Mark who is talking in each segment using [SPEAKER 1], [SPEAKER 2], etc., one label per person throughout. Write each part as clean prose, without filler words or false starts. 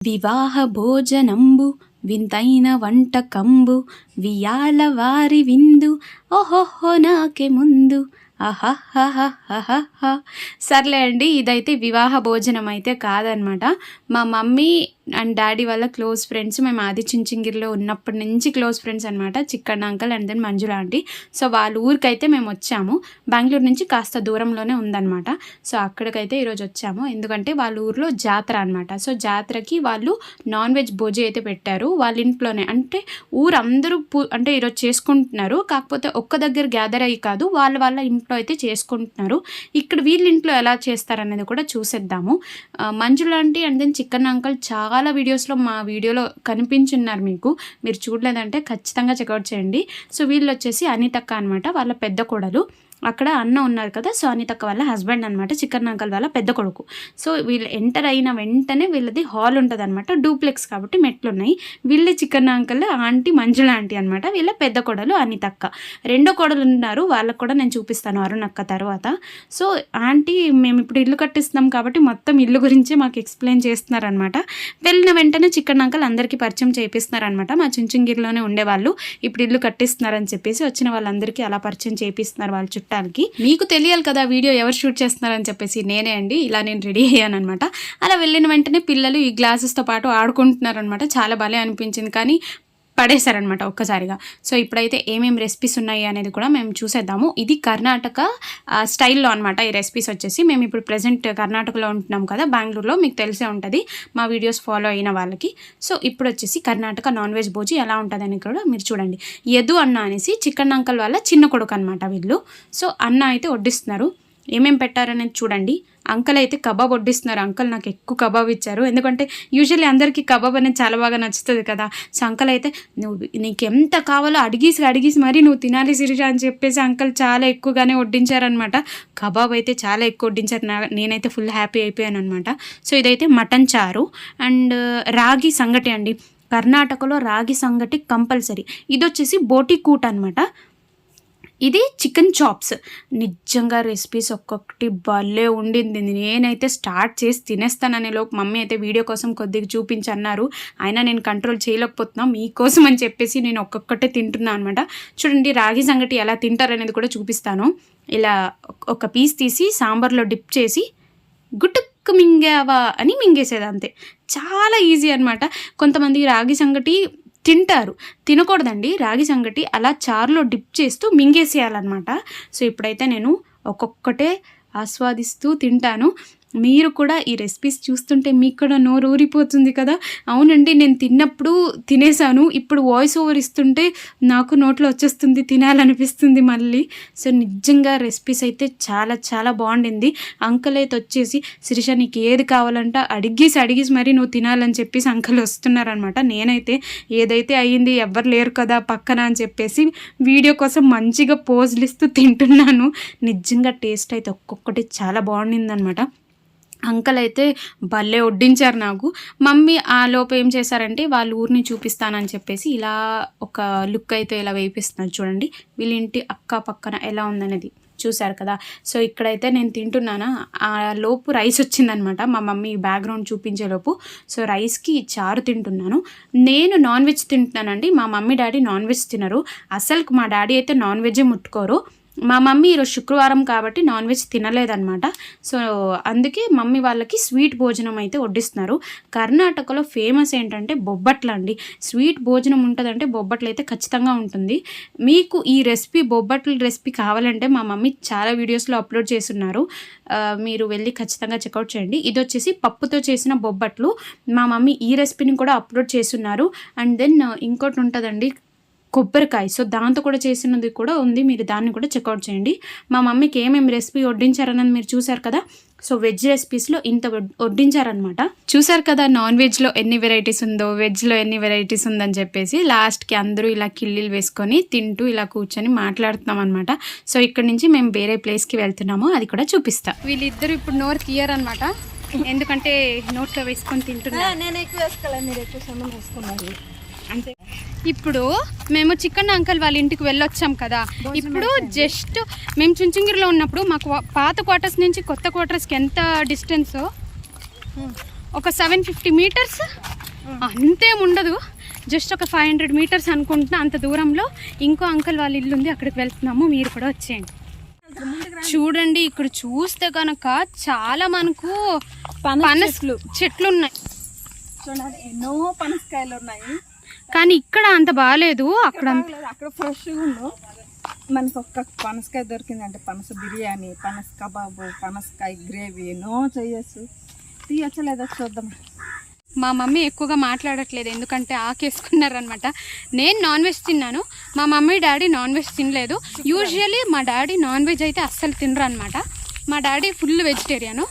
[SPEAKER 1] వివాహ భోజనంబు వింతైన వంటకంబు వియాల వారి విందు ఓహోహో నాకే ముందు ఆహాహాహాహా. సర్లే అండి, ఇదైతే వివాహ భోజనం అయితే కాదనమాట. మా మమ్మీ అండ్ డాడీ వాళ్ళ క్లోజ్ ఫ్రెండ్స్. మేము ఆది చించింగిరిలో ఉన్నప్పటి నుంచి క్లోజ్ ఫ్రెండ్స్ అనమాట. Chikkanna uncle and then Manjula aunty. So వాళ్ళ ఊరికైతే మేము వచ్చాము. బెంగళూరు నుంచి కాస్త దూరంలోనే ఉందన్నమాట. సో అక్కడికైతే ఈరోజు వచ్చాము, ఎందుకంటే వాళ్ళ ఊరిలో జాతర అనమాట. సో జాతరకి వాళ్ళు నాన్ వెజ్ భోజనం అయితే పెట్టారు వాళ్ళ ఇంట్లోనే. అంటే ఊరందరూ అంటే ఈరోజు చేసుకుంటున్నారు, కాకపోతే ఒక్క దగ్గర గ్యాదర్ అయ్యి కాదు, వాళ్ళ ఇంట్లో అయితే చేసుకుంటున్నారు. ఇక్కడ వీళ్ళ ఇంట్లో ఎలా చేస్తారనేది కూడా చూసేద్దాము. Manjula aunty and then Chikkanna uncle చాలా వీడియోస్లో మా వీడియోలో కనిపించున్నారు మీకు. మీరు చూడలేదంటే ఖచ్చితంగా చెక్అవుట్ చేయండి. సో వీళ్ళు వచ్చేసి అనితక్క అనమాట, వాళ్ళ పెద్ద కోడలు. అక్కడ అన్న ఉన్నారు కదా, సో అనితక్క వాళ్ళ హస్బెండ్ అనమాట, చిక్కన్న అంకల్ వాళ్ళ పెద్ద కొడుకు. సో వీళ్ళు ఎంటర్ అయిన వెంటనే వీళ్ళది హాల్ ఉంటుంది అనమాట, డూప్లెక్స్ కాబట్టి మెట్లు ఉన్నాయి. వీళ్ళే చిక్కన్న అంకల్ ఆంటీ మంజుల ఆంటీ అనమాట, వీళ్ళ పెద్ద కోడలు అనితక్క. రెండో కోడలు ఉన్నారు, వాళ్ళకు కూడా నేను చూపిస్తాను అరుణక్క తర్వాత. సో ఆంటీ మేము ఇప్పుడు ఇల్లు కట్టిస్తున్నాం కాబట్టి మొత్తం ఇల్లు గురించి మాకు ఎక్స్ప్లెయిన్ చేస్తున్నారనమాట. వెళ్ళిన వెంటనే చిక్కన్న అంకల్ అందరికీ పరిచయం చేపిస్తున్నారనమాట. మా చించింగిరిలోనే ఉండేవాళ్ళు, ఇప్పుడు ఇల్లు కట్టిస్తున్నారని చెప్పేసి వచ్చిన వాళ్ళందరికీ అలా పరిచయం చేపిస్తున్నారు వాళ్ళ చుట్టూ. మీకు తెలియాలి కదా వీడియో ఎవరు షూట్ చేస్తున్నారని చెప్పేసి. నేనే అండి, ఇలా నేను రెడీ అయ్యాను అనమాట. అలా వెళ్ళిన వెంటనే పిల్లలు ఈ గ్లాసెస్తో పాటు ఆడుకుంటున్నారనమాట. చాలా భలే అనిపించింది, కానీ పడేశారనమాట ఒక్కసారిగా. సో ఇప్పుడైతే ఏమేమి రెసిపీస్ ఉన్నాయి అనేది కూడా మేము చూసేద్దాము. ఇది కర్ణాటక స్టైల్లో అనమాట. ఈ రెసిపీస్ వచ్చేసి మేము ఇప్పుడు ప్రెజెంట్ కర్ణాటకలో ఉంటున్నాం కదా, బెంగళూరులో, మీకు తెలిసే ఉంటుంది మా వీడియోస్ ఫాలో అయిన వాళ్ళకి. సో ఇప్పుడు వచ్చేసి కర్ణాటక నాన్ వెజ్ భోజి ఎలా ఉంటుందని కూడా మీరు చూడండి. యదు అన్న అనేసి చిక్కన్న అంకల్ వాళ్ళ చిన్న కొడుకు అనమాట వీళ్ళు. సో అన్న అయితే వడ్డిస్తున్నారు, ఏమేమి పెట్టారనేది చూడండి. అంకల్ అయితే కబాబ్ వడ్డిస్తున్నారు. అంకల్ నాకు ఎక్కువ కబాబ్ ఇచ్చారు, ఎందుకంటే యూజువల్లీ అందరికీ కబాబ్ అనేది చాలా బాగా నచ్చుతుంది కదా. సో అంకల్ అయితే నీకు ఎంత కావాలో అడిగేసి మరీ నువ్వు తినాలి శిరీష అని చెప్పేసి అంకల్ చాలా ఎక్కువగానే వడ్డించారనమాట. కబాబ్ అయితే చాలా ఎక్కువ వడ్డించారు. నేనైతే ఫుల్ హ్యాపీ అయిపోయాను అనమాట. సో ఇదైతే మటన్ చారు అండ్ రాగి సంగటి అండి. కర్ణాటకలో రాగి సంగటి కంపల్సరీ. ఇది వచ్చేసి బోటి కూట్ అనమాట. ఇది చికెన్ చాప్స్. నిజంగా రెసిపీస్ ఒక్కొక్కటి భలే ఉండింది. నేనైతే స్టార్ట్ చేసి తినేస్తాననే లోపు మమ్మీ అయితే వీడియో కోసం కొద్దిగా చూపించన్నారు, అయినా నేను కంట్రోల్ చేయలేకపోతున్నా మీకోసం అని చెప్పేసి నేను ఒక్కొక్కటే తింటున్నాను అనమాట. చూడండి రాగి సంగటి ఎలా తింటారనేది కూడా చూపిస్తాను. ఇలా ఒక పీస్ తీసి సాంబార్లో డిప్ చేసి గుట్టుకు మింగావా అని మింగేసేది, అంతే. చాలా ఈజీ అనమాట. కొంతమంది రాగి సంగటి తినకూడదండి, రాగి సంగటి అలా చారులో డిప్ చేస్తూ మింగేసేయాలన్నమాట. సో ఇప్పుడైతే నేను ఒక్కొక్కటే ఆస్వాదిస్తూ తింటాను. మీరు కూడా ఈ రెసిపీస్ చూస్తుంటే మీకు కూడా నోరు ఊరిపోతుంది కదా. అవునండి, నేను తిన్నప్పుడు తినేసాను, ఇప్పుడు వాయిస్ ఓవర్ ఇస్తుంటే నాకు నోట్లో వచ్చేస్తుంది, తినాలనిపిస్తుంది మళ్ళీ. సో నిజంగా రెసిపీస్ అయితే చాలా చాలా బాగుండింది. అంకల్ అయితే వచ్చేసి శిరీష నీకు ఏది కావాలంటే అడిగేసి మరీ నువ్వు తినాలని చెప్పేసి అంకల్ వస్తున్నారనమాట. నేనైతే ఏదైతే అయ్యింది ఎవ్వరు లేరు కదా పక్కన అని చెప్పేసి వీడియో కోసం మంచిగా పోజులు ఇస్తూ తింటున్నాను. నిజంగా టేస్ట్ అయితే ఒక్కొక్కటి చాలా బాగుండిందనమాట. అంకల్ అయితే భలే వడ్డించారు నాకు. మమ్మీ ఆ లోపు ఏం చేశారంటే వాళ్ళ ఊరిని చూపిస్తానని చెప్పేసి ఇలా ఒక లుక్ అయితే ఇలా వేయిస్తున్నారు. చూడండి వీళ్ళ ఇంటి అక్క పక్కన ఎలా ఉందనేది చూశారు కదా. సో ఇక్కడైతే నేను తింటున్నానా, ఆ లోపు రైస్ వచ్చిందనమాట మా మమ్మీ బ్యాక్గ్రౌండ్ చూపించేలోపు. సో రైస్కి చారు తింటున్నాను. నేను నాన్ వెజ్ తింటున్నానండి, మా మమ్మీ డాడీ నాన్ వెజ్ తినరు అసలు. మా డాడీ అయితే నాన్ వెజ్జే ముట్టుకోరు. మా మమ్మీ ఈరోజు శుక్రవారం కాబట్టి నాన్ వెజ్ తినలేదన్నమాట. సో అందుకే మమ్మీ వాళ్ళకి స్వీట్ భోజనం అయితే వడ్డిస్తున్నారు. కర్ణాటకలో ఫేమస్ ఏంటంటే బొబ్బట్లు అండి. స్వీట్ భోజనం ఉంటుందంటే బొబ్బట్లు అయితే ఖచ్చితంగా ఉంటుంది. మీకు ఈ రెసిపీ బొబ్బట్ల రెసిపీ కావాలంటే మా మమ్మీ చాలా వీడియోస్లో అప్లోడ్ చేస్తున్నారు, మీరు వెళ్ళి ఖచ్చితంగా చెక్అవుట్ చేయండి. ఇది వచ్చేసి పప్పుతో చేసిన బొబ్బట్లు. మా మమ్మీ ఈ రెసిపీని కూడా అప్లోడ్ చేస్తున్నారు. అండ్ దెన్ ఇంకోటి ఉంటుందండి కొబ్బరికాయ, సో దాంతో కూడా చేసినది కూడా ఉంది, మీరు దాన్ని కూడా చెక్అవుట్ చేయండి. మా మమ్మీకి ఏమేమి రెసిపీ వడ్డించారన్నది మీరు చూసారు కదా. సో వెజ్ రెసిపీస్లో ఇంత వడ్డించారనమాట. చూసారు కదా నాన్ వెజ్లో ఎన్ని వెరైటీస్ ఉందో, వెజ్లో ఎన్ని వెరైటీస్ ఉందని చెప్పేసి. లాస్ట్కి అందరూ ఇలా కిళ్ళీలు వేసుకొని తింటూ ఇలా కూర్చొని మాట్లాడుతున్నాం అనమాట. సో ఇక్కడ నుంచి మేము వేరే ప్లేస్కి వెళ్తున్నాము, అది కూడా చూపిస్తాం. వీళ్ళిద్దరు ఇప్పుడు నోరు తీయరనమాట, ఎందుకంటే నోట్లో వేసుకొని తింటున్నారు.
[SPEAKER 2] నేను ఎక్కువ వేసుకోవాలి, మీరు ఎక్కువ సమయం వేసుకున్నారు
[SPEAKER 1] అంతే. ఇప్పుడు మేము చిక్కన్న అంకల్ వాళ్ళ ఇంటికి వెళ్ళొచ్చాం కదా. ఇప్పుడు జస్ట్ మేము చుంచుంగిరిలో ఉన్నప్పుడు మాకు పాత క్వార్టర్స్ నుంచి కొత్త క్వార్టర్స్కి ఎంత డిస్టెన్సో ఒక 750 మీటర్స్ అంతేం ఉండదు, జస్ట్ ఒక 500 మీటర్స్ అనుకుంటున్నా. అంత దూరంలో ఇంకో అంకుల్ వాళ్ళ ఇల్లు ఉంది, అక్కడికి వెళ్తున్నాము. మీరు కూడా వచ్చేయండి. చూడండి ఇక్కడ చూస్తే కనుక చాలా మనకు పనస చెట్లు ఉన్నాయి.
[SPEAKER 2] చూడండి ఎన్నో పనసకాయలు ఉన్నాయి,
[SPEAKER 1] కానీ ఇక్కడ అంత బాగాలేదు. అక్కడ
[SPEAKER 2] ఫ్రెష్గా ఉన్నావు. మనకు ఒక్క పనసకాయ దొరికిందంటే పనస బిర్యానీ, పనస కబాబు, పనసకాయ గ్రేవీ ఎన్నో చేయొచ్చు. తీయచ్చా లేదా చూద్దాం.
[SPEAKER 1] మా మమ్మీ ఎక్కువగా మాట్లాడట్లేదు, ఎందుకంటే ఆకేసుకున్నారనమాట. నేను నాన్ వెజ్ తిన్నాను, మా మమ్మీ డాడీ నాన్ వెజ్ తినలేదు. యూజువల్లీ మా డాడీ నాన్ వెజ్ అయితే అస్సలు తినరు అనమాట. మా డాడీ ఫుల్ వెజిటేరియను,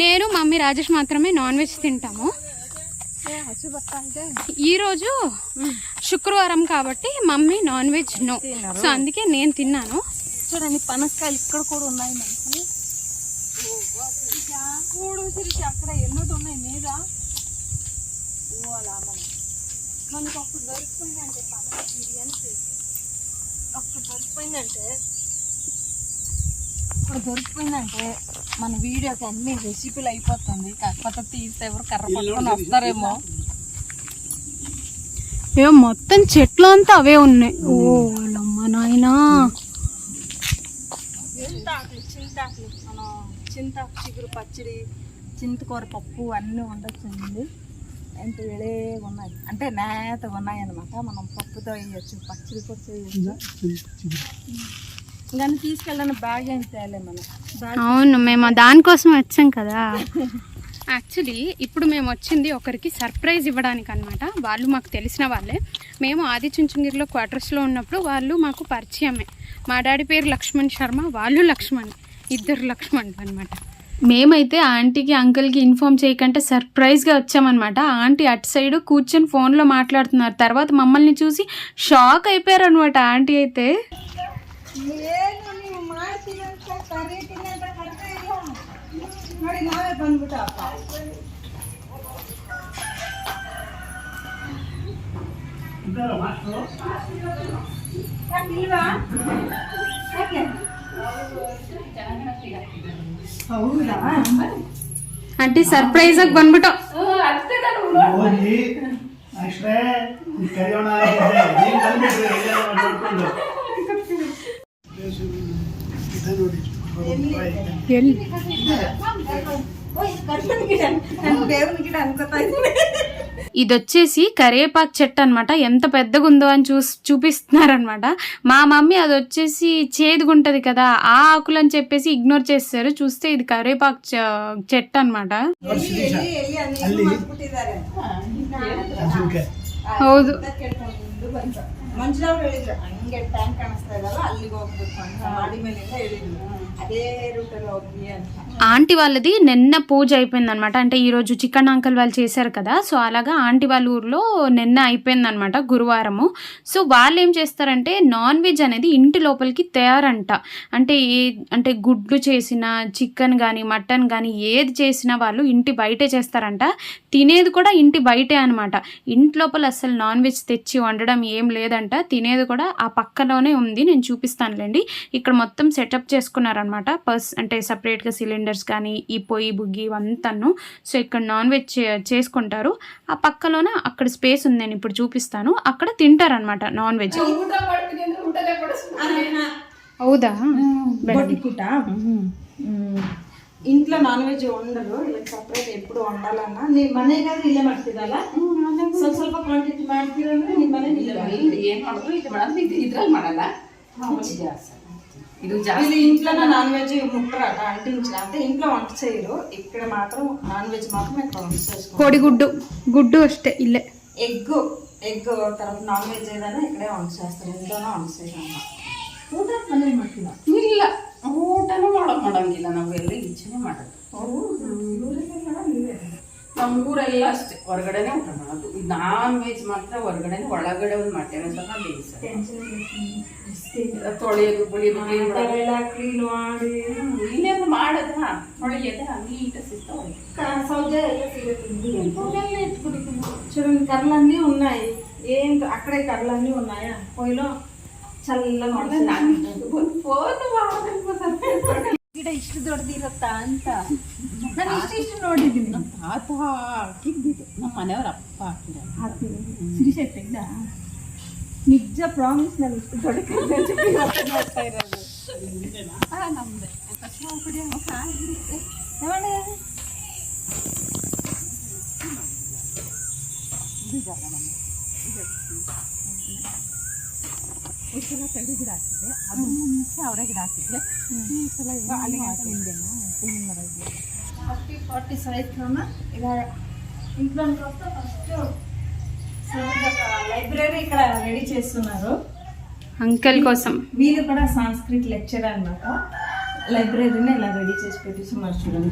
[SPEAKER 1] నేను మమ్మీ రాజేష్ మాత్రమే నాన్ వెజ్ తింటాము. ఈరోజు శుక్రవారం కాబట్టి mummy non veg no, so అందుకే నేను తిన్నాను.
[SPEAKER 2] చూడండి పనసకాయలు ఇక్కడ కూడా ఉన్నాయి మనకి. అక్కడ ఎన్నోటి ఉన్నాయి మీద. మనకు అప్పుడు దొరికిపోయిందంటే పనస బిర్యానీ దొరికిపోయిందంటే మన వీడియోకి అన్ని రెసిపీలు అయిపోతుంది. కాకపోతే తీస్తే ఎవరు కర్ర పట్టుకొని వస్తారేమో.
[SPEAKER 1] మొత్తం చెట్లు అంతా అవే ఉన్నాయి. ఓ అమ్మ నాయనా,
[SPEAKER 2] చింతాకులు మనం చింతాకు చిగురు పచ్చడి, చింతకూర పప్పు అన్నీ ఉండొచ్చండి. అంటే వేడే ఉన్నాయి, అంటే నేతగా ఉన్నాయి అనమాట. మనం పప్పుతో వేయచ్చు, పచ్చడి కూడా చేయొచ్చు. ఇంకా తీసుకెళ్ళని బ్యాగ్ ఏం తేలే మనం.
[SPEAKER 1] అవును, మేము దానికోసం వచ్చాం కదా. యాక్చువల్లీ ఇప్పుడు మేము వచ్చింది ఒకరికి సర్ప్రైజ్ ఇవ్వడానికి అనమాట. వాళ్ళు మాకు తెలిసిన వాళ్ళే. మేము ఆదిచుంచనగిరిలో క్వార్టర్స్లో ఉన్నప్పుడు వాళ్ళు మాకు పరిచయమే. మా డాడీ పేరు లక్ష్మణ్ శర్మ, వాళ్ళు లక్ష్మణ్, ఇద్దరు లక్ష్మణ్ అనమాట. మేమైతే ఆంటీకి అంకుల్కి ఇన్ఫామ్ చేయకంటే సర్ప్రైజ్గా వచ్చామన్నమాట. ఆంటీ అటు సైడ్ కూర్చొని ఫోన్లో మాట్లాడుతున్నారు. తర్వాత మమ్మల్ని చూసి షాక్ అయిపోయారు అనమాట ఆంటీ అయితే. అంటే ಸರ್ಪ್ರೈಸ್ ಆಗಿ ಬಂದ್ಬಿಟ್ಟು ఇది వచ్చేసి కరివేపాకు చెట్టు అనమాట. ఎంత పెద్దగా ఉందో అని చూపిస్తున్నారనమాట. మా మమ్మీ అది వచ్చేసి చేదుగుంటది కదా, ఆ ఆకులు అని చెప్పేసి ఇగ్నోర్ చేస్తారు. చూస్తే ఇది కరివేపాకు చెట్టు అనమాట. ಹೌದು ఆంటీ వాళ్ళది నిన్న పూజ అయిపోయింది అనమాట. అంటే ఈరోజు చికెన్ అంకల్ వాళ్ళు చేశారు కదా, సో అలాగా ఆంటీ వాళ్ళ ఊర్లో నిన్న అయిపోయింది అనమాట, గురువారము. సో వాళ్ళు ఏం చేస్తారంటే నాన్ వెజ్ అనేది ఇంటి లోపలికి తయారంట. అంటే గుడ్లు చేసిన, చికెన్ కానీ మటన్ కానీ ఏది చేసినా వాళ్ళు ఇంటి బయటే చేస్తారంట. తినేది కూడా ఇంటి బయటే అనమాట. ఇంటి లోపల అసలు నాన్ వెజ్ తెచ్చి వండడం ఏం లేదంట. తినేది కూడా ఆ పక్కలోనే ఉంది, నేను చూపిస్తానులేండి. ఇక్కడ మొత్తం సెటప్ చేసుకున్నారనమాట. అంటే సపరేట్గా సిలిండర్స్ కానీ ఈ పొయ్యి బుగ్గి ఇవంతాను. సో ఇక్కడ నాన్ వెజ్ చేసుకుంటారు. ఆ పక్కలోన అక్కడ స్పేస్ ఉంది, నేను ఇప్పుడు చూపిస్తాను. అక్కడ తింటారనమాట నాన్ వెజ్. ಹೌದಾ?
[SPEAKER 2] ఇంట్లో నాన్ వెజ్ ఉండరు, ఇలా ಸಪರೇಟ್ ಎప్పుడు వండాలన్నా ನಿಮ್ಮ ಮನೆಗಾದ್ರೆ ಇಲ್ಲೇ ಮಾಡ್ತಿರಲ್ಲ, ಸ್ವಲ್ಪ ಕ್ವಾಂಟಿಟಿ ಮಾಡ್ತಿರಂದ್ರೆ ನಿಮ್ಮ ಮನೆ ಏನ್ ಮಾಡೋದು ಇದು ಮಾಡೋದು ಇದ್ರಲ್ಲಿ ಮಾಡಲ್ಲ. ఇది ఇంట్లోనే నాన్ వెజ్ ముట్టరాట అంటించిన, అంటే ఇంట్లో వంట చేయరు. ఇక్కడ మాత్రం నాన్ వెజ్ మాత్రం ఇక్కడ వంట చేసుకో.
[SPEAKER 1] కోడిగుడ్డు అಷ್ಟೇ ఇల్లే.
[SPEAKER 2] ఎగ్ తర్వాత నాన్ వెజ్ ఏదైనా ఇక్కడే వంట చేస్తారు, ఇంట్లోనే వంట చేయరు. ಊಟ ಮನೇಲಿ ಮಾಡ್ತೀವ? ಇಲ್ಲ, ಊಟನೂ ಮಾಡಂಗಿಲ್ಲ ನಾವು, ಎಲ್ಲ ಈಚೆನೇ ಮಾಡೋದು. ನಮ್ಮ ಊರೆಲ್ಲ ಅಷ್ಟೇ ಹೊರಗಡೆನೆ ಊಟ ಮಾಡೋದು. ನಾನ್ ವೆಜ್ ಮಾತ್ರ ಹೊರಗಡೆನೆ, ಒಳಗಡೆ ಒಂದು ಮಟನ್ ಸ್ವಲ್ಪ ಬೇಯಿಸೋದು, ತೊಳೆಯೋದು ಬಳಿಯೋದು ಕ್ಲೀನ್ ಮಾಡಿ ಇಲ್ಲೇ ಮಾಡೋದ ತೊಳೆಯೋದ ನೀಟ సౌజ చూడండి కర్రలన్నీ ఉన్నాయి. అక్కడే కర్రలన్నీ ఉన్నాయా, పొయ్యిలో చల్లగా ಗಿಡ ಇಷ್ಟು ದೊಡ್ಡದಿರುತ್ತಾ ಅಂತ ನಾನು ಇಷ್ಟು ನೋಡಿದ್ದೀನಿ.
[SPEAKER 3] ತಾತ ಹಾಕಿದ್ದು ನಮ್ಮ ಮನೆಯವ್ರ ಅಪ್ಪ ಹಾಕಿದ್ದಾರೆ.
[SPEAKER 2] ಸಿರಿಸೆ ತೆಗ್ದ ನಿಜ ಪ್ರಾಮಿಸ್ ನಾನು ಇಷ್ಟು ದೊಡ್ಡ ನೋಡ್ತಾ ಇರೋದು.
[SPEAKER 3] ನಮ್ದೆ ಈ ಸಲ ತೆಂಗು ಗಿಡ ಹಾಕಿದ್ದೆ, ಅದು ಮುಂಚೆ ಅವರೇ ಗಿಡ ಹಾಕಿದ್ದೆ. ಈ ಸಲ ಅಲ್ಲಿ ತೆಂಗಿನ ಮರ ಇದೆ.
[SPEAKER 2] 40 సంవత్సరాలు ఇలా ఇంట్లోకి వస్తే ఫస్ట్ లైబ్రరీ ఇక్కడ రెడీ చేస్తున్నారు.
[SPEAKER 1] అంకల్ కోసం
[SPEAKER 2] వీళ్ళు కూడా సంస్కృత్ లెక్చర్ అన్నమాట. లైబ్రరీని ఇలా రెడీ చేసి పెట్టిస్తున్నారు చూడండి.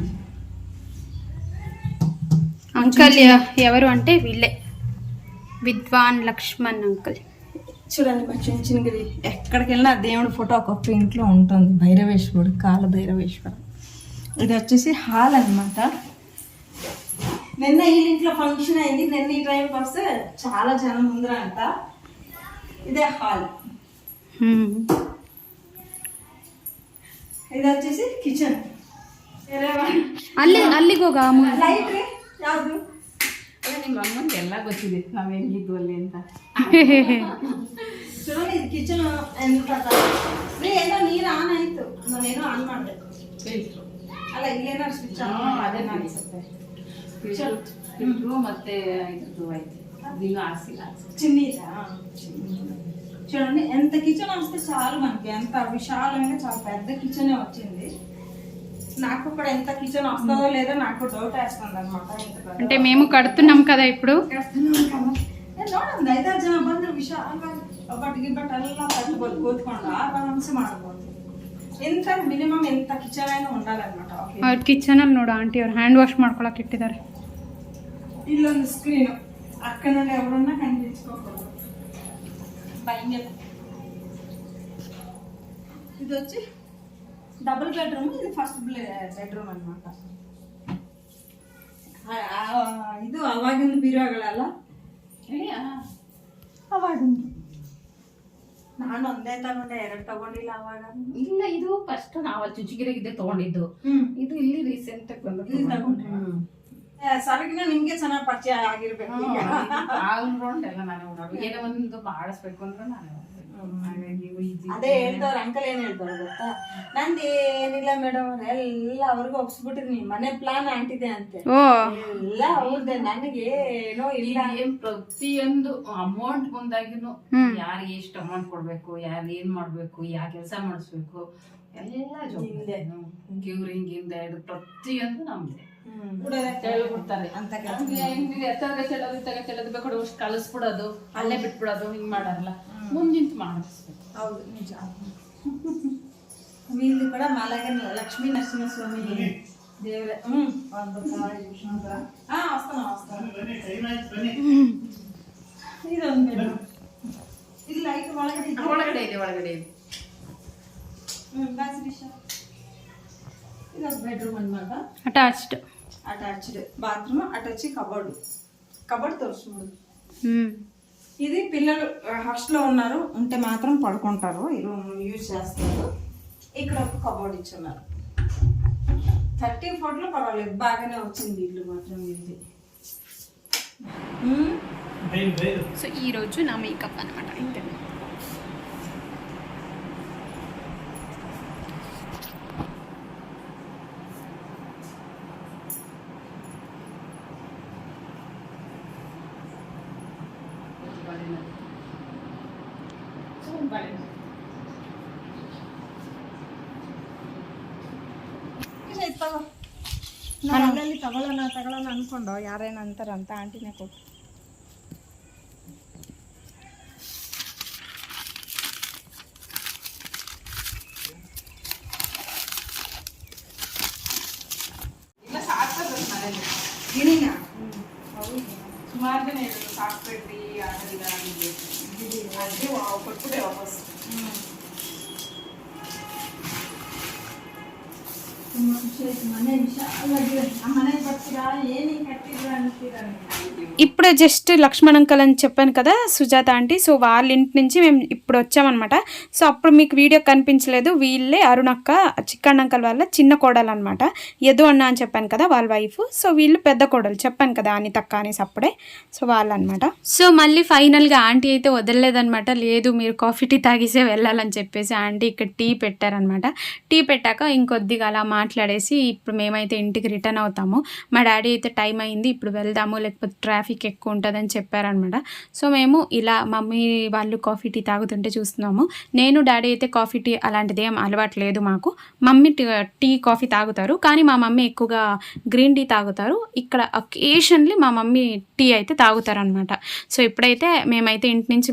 [SPEAKER 1] అంకల్ ఎవరు అంటే వీళ్ళే విద్వాన్ లక్ష్మణ్ అంకల్.
[SPEAKER 2] చూడండి మా చిన్న చిన్నది ఎక్కడికి వెళ్ళినా దేవుడి ఫోటో ఒక్కొక్క ఇంట్లో ఉంటుంది. భైరవేశ్వరుడు, కాల భైరవేశ్వరుడు. ఇది వచ్చేసి హాల్ అన్నమాట. నిన్న ఈ ఇంట్లో ఫంక్షన్ అయింది. నిన్న ఈ టైంకి వస్తే చాలా జనం ముందర అంట. ఇదే హాల్. ఇది వచ్చేసి కిచెన్.
[SPEAKER 1] ಅಲ್ಲಿಗೋಗ
[SPEAKER 2] ಲೈಟ್ ಯಾವುದು
[SPEAKER 3] ನಿಮ್ಮ ಅಮ್ಮಂಗೆ ಎಲ್ಲ ಗೊತ್ತಿದೆ ನಾವು ಹೆಂಗಿದ್ವು ಅಲ್ಲಿ ಅಂತ.
[SPEAKER 2] చూడండి ఇది కిచెన్. ఎంత ಏನೋ ನೀರು ಆನ್ ಆಯ್ತು, ನಾನೇನೋ ಆನ್ ಮಾಡಬೇಕು. ಅಲ್ಲ ಇಲ್ಲೇನೋ ಸ್ವಿಚ್
[SPEAKER 3] ಅದೇ ಅನ್ಸುತ್ತೆ. ಫಿಲ್ಟ್ರು ಮತ್ತೆ ಇದ್ರದ್ದು ಐತೆ, ಅದಿನ್ನೂ ಹಾಕ್ಸಿಲ್ಲ.
[SPEAKER 2] చిన్నదా చూడండి. ఎంత కిచెన్ వస్తే చాలు మనకి. ఎంత విశాలంగా చాలా పెద్ద కిచెనే వచ్చింది. నాకు కూడా ఎంత కిచెన్ వస్తుందో లేదో నాకు డౌట్ వేస్తుంది అనమాట.
[SPEAKER 1] అంటే మేము కడుతున్నాం కదా ఇప్పుడు.
[SPEAKER 2] ನೋಡೊಂದು 5-6 ಜನ ಬಂದ್ರೆ ವಿಶಾಲವಾಗಿ ಒಬ್ಬಟ್ಟು ಗಿಬ್ಬಟ್ಟು ಎಲ್ಲ ಕಟ್ಬೋದು, ಕೂತ್ಕೊಂಡು ಆರಾಮ್ಸೆ ಮಾಡ್ಬೋದು. ಎಂತ ಮಿನಿಮಮ್ ಎಂತ ಕಿಚನ್ ಏನೋ ఉండాలన్నమాట.
[SPEAKER 1] ಅವ್ರ ಕಿಚನ್ ಅಲ್ಲಿ ನೋಡು ಆಂಟಿ ಅವ್ರು ಹ್ಯಾಂಡ್ ವಾಶ್ ಮಾಡ್ಕೊಳಕ್ ಇಟ್ಟಿದ್ದಾರೆ.
[SPEAKER 2] ಇಲ್ಲೊಂದು ಸ್ಕ್ರೀನ್ ಅಕ್ಕ నుండి ఎవరన్నా కనిపించుకోకూడదు. భయంగా. ఇది వచ్చి డబుల్ బెడ్రూమ్. ఇది ఫస్ట్ బెడ్రూమ్ అన్నమాట. ಇದು ಅವಾಗಿಂದ ಬೀರುವಾಗಳೆಲ್ಲ ಅವಾಗಿಂದು. ನಾನು ಒಂದೇ ತಗೊಂಡೆ, 2 ತಗೊಂಡಿಲ್ಲ ಅವಾಗ.
[SPEAKER 3] ಇಲ್ಲ, ಇದು ಫಸ್ಟ್ ನಾವು ಚುಚ್ಚಿಗಿರಿಗಿದ್ದೆ ತಗೊಂಡಿದ್ದು. ಇದು ಇಲ್ಲಿ ರೀಸೆಂಟ್ ಆಗಿ ಬಂದು
[SPEAKER 2] ಸರಗಿನ ನಿಮ್ಗೆ ಚೆನ್ನಾಗಿ ಪರಿಚಯ ಆಗಿರ್ಬೇಕು.
[SPEAKER 3] ಆಲ್ರೌಂಡ್ ಎಲ್ಲ ನಾನೇ ಓಡಾಡು. ಏನೋ ಒಂದು ಮಾಡಿಸ್ಬೇಕು ಅಂದ್ರೆ ನಾನೇ
[SPEAKER 2] ಅದೇ ಹೇಳ್ದವ್ರ ಅಂಕಲ್ ಏನ್ ಹೇಳ್ದವ್ರ ಗೊತ್ತಾ, ನಂದು ಏನಿಲ್ಲ ಮೇಡಮ್ ಎಲ್ಲ ಅವ್ರಿಗೆ ಒಪ್ಸ್ಬಿಟ್ಟಿದ್ನಿ. ಮನೆ ಪ್ಲಾನ್ ಅಂಟಿದೆ ಅಂತೆ, ಎಲ್ಲ ಅವ್ರದ್ದೆ. ನನಗೆ ಏನೋ ಇಲ್ಲ.
[SPEAKER 3] ಏನ್ ಪ್ರತಿಯೊಂದು ಅಮೌಂಟ್ ಬಂದಾಗಿನು ಯಾರಿಗೆ ಎಷ್ಟು ಅಮೌಂಟ್ ಕೊಡ್ಬೇಕು, ಯಾರು ಏನ್ ಮಾಡ್ಬೇಕು, ಯಾವ ಕೆಲಸ ಮಾಡಿಸ್ಬೇಕು ಎಲ್ಲ ಕ್ಯೂರಿಂಗಿಂದ ಹಿಡಿದು ಪ್ರತಿಯೊಂದು ನಮ್ದೆ ಹೇಳ್ಬಿಡ್ತಾರೆ. ಎತ್ತರಗ ಬೇಕು ಅಷ್ಟು ಕಳಿಸ್ಬಿಡೋದು, ಅಲ್ಲೇ ಬಿಟ್ಬಿಡೋದು, ಹಿಂಗ್ ಮಾಡಲ್ಲ. ಮುಂದಿಂತು ಮಾಡಿಸ್ಬೇಕು.
[SPEAKER 2] ಹೌದು, ನಿಜ. వీళ్ళు కూడా మాలాగే లక్ష్మీ నరసింహస్వామి దేవుడే. వస్తాను. ಇದೊಂದು ಬೆಡ್ರೂಮ್. ಇದು ಲೈಟ್ ಒಳಗಡೆ
[SPEAKER 3] ಇದೆ.
[SPEAKER 2] ಇದೊಂದು ಬೆಡ್ರೂಮ್ ಅన్నమాట. Attached bathroom. అటు వచ్చి కబోర్డ్ తోర్చుకోండి. ఇది పిల్లలు హాస్టల్లో ఉన్నారు, ఉంటే మాత్రం పడుకుంటారు, ఈ రూమ్ యూజ్ చేస్తారు. ఇక్కడ ఒక కబోర్డ్ ఇచ్చున్నారు. 30 ఫీట్లో పర్వాలేదు, బాగానే వచ్చింది ఇల్లు మాత్రం ఇది.
[SPEAKER 1] సో ఈరోజు నా మేకప్ అనమాట. అయితే
[SPEAKER 2] ನಾನಲ್ಲಿ ತಗೊಳ್ಳೋಣ ಅನ್ಕೊಂಡು ಯಾರೇನು ಅಂತಾರಂತ ಆಂಟಿನೇ ಕೊಟ್ಟು.
[SPEAKER 3] ಸುಮಾರು ಜನ ಸಾಕ್ಬಿಟ್ರಿ ಕೊಟ್ಬಿಟ್ಟೆ ವಾಪಸ್.
[SPEAKER 2] ಮನೆ ವಿಶಾಲವಾಗಿದೆ ಆ ಮನೆ ಬರ್ತೀರಾ ಏನೇನು ಕಟ್ಟಿದ್ರ ಅಂತೀರಾ
[SPEAKER 1] ఇప్పుడు జస్ట్ లక్ష్మణ్ అంకల్ అని చెప్పాను కదా సుజాత ఆంటీ, సో వాళ్ళ ఇంటి నుంచి మేము ఇప్పుడు వచ్చామన్నమాట. సో అప్పుడు మీకు వీడియో కనిపించలేదు, వీళ్ళే అరుణక్క చిక్కన్ అంకల్ వాళ్ళ చిన్న కోడలు అనమాట. యదు అన్న అని చెప్పాను కదా వాళ్ళ వైఫ్, సో వీళ్ళు పెద్ద కోడలు చెప్పాను కదా అని తక్క అనేసి అప్పుడే, సో వాళ్ళు అనమాట. సో మళ్ళీ ఫైనల్గా ఆంటీ అయితే వదలలేదనమాట, లేదు మీరు కాఫీ టీ తాగేసే వెళ్ళాలని చెప్పేసి ఆంటీ ఇక్కడ టీ పెట్టారనమాట. టీ పెట్టాక ఇంకొద్దిగా అలా మాట్లాడేసి ఇప్పుడు మేమైతే ఇంటికి రిటర్న్ అవుతాము. మా డాడీ అయితే టైం అయింది ఇప్పుడు వెళ్దాము లేకపోతే ట్రాఫిక్ ఎక్కువ ఉంటుందని చెప్పారనమాట. సో మేము ఇలా మమ్మీ వాళ్ళు కాఫీ టీ తాగుతుంటే చూస్తున్నాము. నేను డాడీ అయితే కాఫీ టీ అలాంటిది ఏం అలవాటు లేదు మాకు. మమ్మీ టీ కాఫీ తాగుతారు, కానీ మా మమ్మీ ఎక్కువగా గ్రీన్ టీ తాగుతారు. ఇక్కడ అకేషన్లీ మా మమ్మీ టీ అయితే తాగుతారనమాట. సో ఇప్పుడైతే మేమైతే ఇంటి నుంచి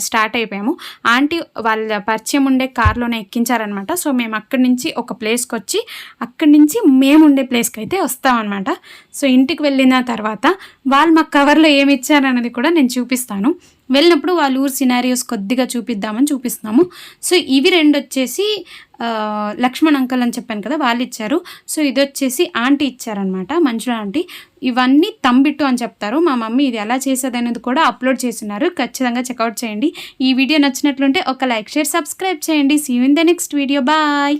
[SPEAKER 1] స్టార్ట్ అయిపోయాము. ఆంటీ వాళ్ళ పరిచయం ఉండే కార్లోనే ఎక్కించారనమాట. సో మేము అక్కడి నుంచి ఒక ప్లేస్కి వచ్చి అక్కడి నుంచి మేము ఉండే ప్లేస్కి అయితే వస్తామన్నమాట. సో ఇంటికి వెళ్ళిన తర్వాత వాళ్ళు మాకు కవర్లో ఏమి ఇచ్చారన్నది కూడా నేను చూపిస్తాను. వెళ్ళినప్పుడు వాళ్ళ ఊరు సినారియోస్ కొద్దిగా చూపిద్దామని చూపిస్తున్నాము. సో ఇవి రెండు వచ్చేసి లక్ష్మణ్ అంకల్ అని చెప్పాను కదా వాళ్ళు ఇచ్చారు. సో ఇది వచ్చేసి ఆంటీ ఇచ్చారనమాట, మంజుల ఆంటీ. ఇవన్నీ తంబిట్టు అని చెప్తారు. మా మమ్మీ ఇది ఎలా చేసేది అనేది కూడా అప్లోడ్ చేస్తున్నారు, ఖచ్చితంగా చెక్అవుట్ చేయండి. ఈ వీడియో నచ్చినట్లుంటే ఒక లైక్ షేర్ సబ్స్క్రైబ్ చేయండి. See you in the next video, bye.